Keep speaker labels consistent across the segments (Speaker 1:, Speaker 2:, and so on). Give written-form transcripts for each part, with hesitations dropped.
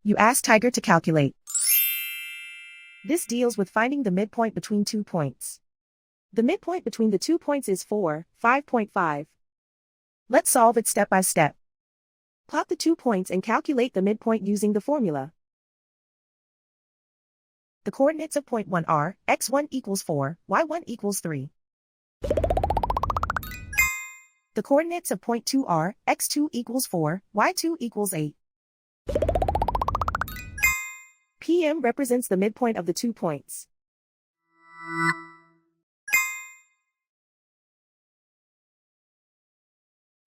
Speaker 1: You ask Tiger to calculate. This deals with finding the midpoint between 2 points. The midpoint between the 2 points is 5.5. Let's solve it step by step. Plot the 2 points and calculate the midpoint using the formula. The coordinates of point 1 are x1 equals 4, y1 equals 3. The coordinates of point 2 are x2 equals 4, y2 equals 8. PM represents the midpoint of the 2 points.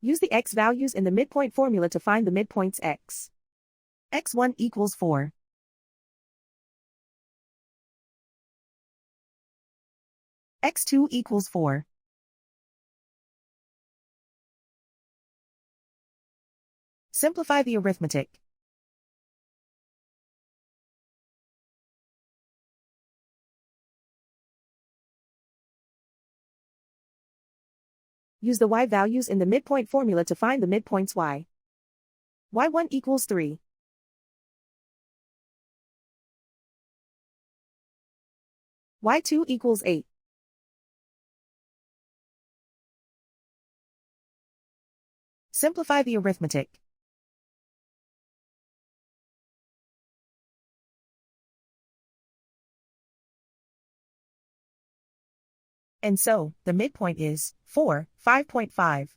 Speaker 1: Use the x values in the midpoint formula to find the midpoints x. x1 equals 4. x2 equals 4. Simplify the arithmetic. Use the y values in the midpoint formula to find the midpoints y. y1 equals 3. y2 equals 8. Simplify the arithmetic. And so, the midpoint is 5.5.